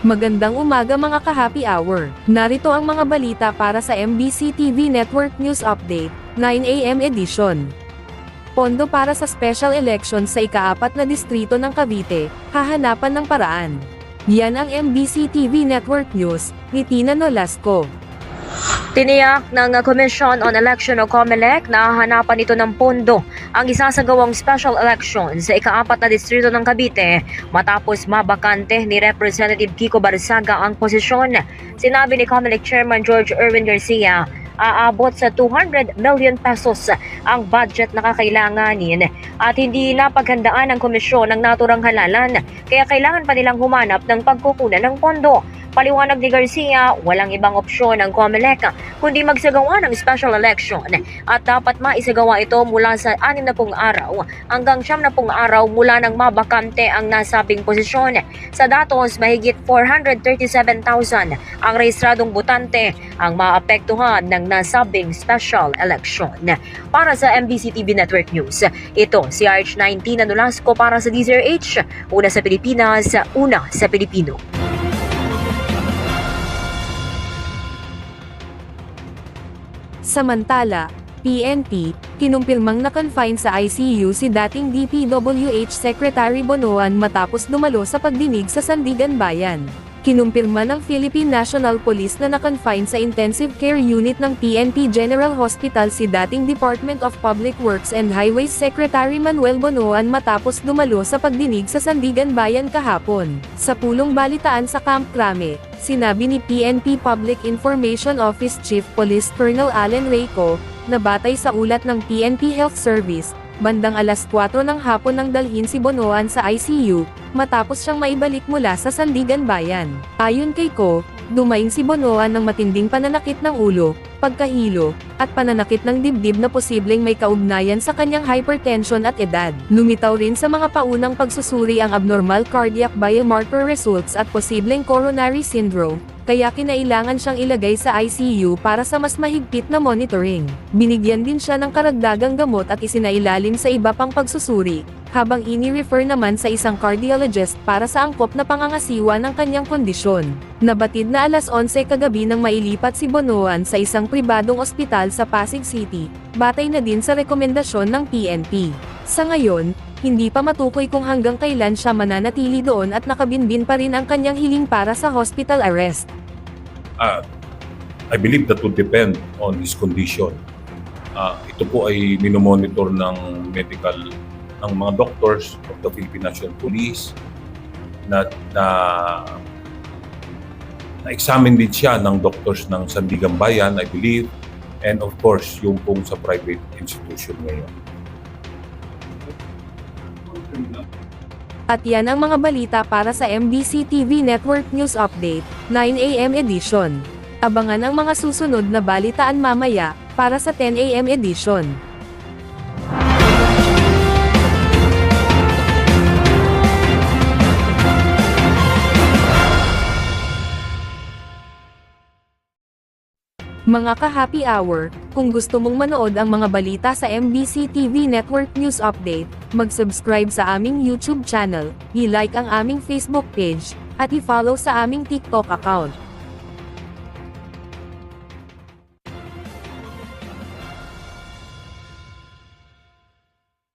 Magandang umaga mga ka-happy hour. Narito ang mga balita para sa MBC TV Network News Update, 9 AM edition. Pondo para sa special election sa ika-4 na distrito ng Cavite, hahanapan ng paraan. Yan ang MBC TV Network News, ni Tina Nolasco. Tiniyak ng Commission on Election o COMELEC na hahanapan ito ng pondo ang isasagawang special election sa ika-4 na distrito ng Cavite matapos mabakante ni Representative Kiko Barsaga ang posisyon. Sinabi ni COMELEC Chairman George Erwin Garcia, aabot sa 200 million pesos ang budget na kakailanganin at hindi napaghandaan ng komisyon ng naturang halalan kaya kailangan pa nilang humanap ng pagkukunan ng pondo. Paliwanag ni Garcia, walang ibang opsyon ng COMELEC kundi magsagawa ng special election at dapat maisagawa ito mula sa 60 araw hanggang 70 araw mula nang mabakante ang nasabing posisyon. Sa datos, mahigit 437,000 ang rehistradong botante ang maapektuhan ng nasabing special election. Para sa MBC TV Network News, ito si RH19 na Nolasco para sa DZRH, una sa Pilipinas, una sa Pilipino. Samantala, PNP, kinumpirmang na-confine sa ICU si dating DPWH Secretary Bonoan matapos dumalo sa pagdinig sa Sandigan Bayan. Kinumpirma ng Philippine National Police na na-confine sa Intensive Care Unit ng PNP General Hospital si dating Department of Public Works and Highways Secretary Manuel Bonoan matapos dumalo sa pagdinig sa Sandigan Bayan kahapon. Sa pulong balitaan sa Camp Crame, sinabi ni PNP Public Information Office Chief Police Colonel Allen Reyco, na batay sa ulat ng PNP Health Service, bandang alas 4 ng hapon nang dalhin si Bonoan sa ICU, matapos siyang maibalik mula sa Sandigan Bayan. Ayon kay Ko, dumaing si Bonoan ng matinding pananakit ng ulo, pagkahilo, at pananakit ng dibdib na posibleng may kaugnayan sa kanyang hypertension at edad. Lumitaw rin sa mga paunang pagsusuri ang abnormal cardiac biomarker results at posibleng coronary syndrome, kaya kinailangan siyang ilagay sa ICU para sa mas mahigpit na monitoring. Binigyan din siya ng karagdagang gamot at isinailalim sa iba pang pagsusuri, habang ini-refer naman sa isang cardiologist para sa angkop na pangangasiwa ng kanyang kondisyon. Nabatid na alas 11 kagabi nang mailipat si Bonoan sa isang pribadong ospital sa Pasig City, batay na din sa rekomendasyon ng PNP. Sa ngayon, hindi pa matukoy kung hanggang kailan siya mananatili doon at nakabinbin pa rin ang kanyang hiling para sa hospital arrest. I believe that would depend on his condition. Ito po ay minomonitor ng medical ng mga doctors of the Philippine National Police na examine din siya ng doctors ng Sandigan Bayan, I believe, and of course, yung pong sa private institution ngayon. At yan ang mga balita para sa MBC TV Network News Update, 9 AM edition. Abangan ang mga susunod na balitaan mamaya, para sa 10 AM edition. Mga ka-happy hour, kung gusto mong manood ang mga balita sa MBC TV Network News Update, mag-subscribe sa aming YouTube channel, i-like ang aming Facebook page, at i-follow sa aming TikTok account.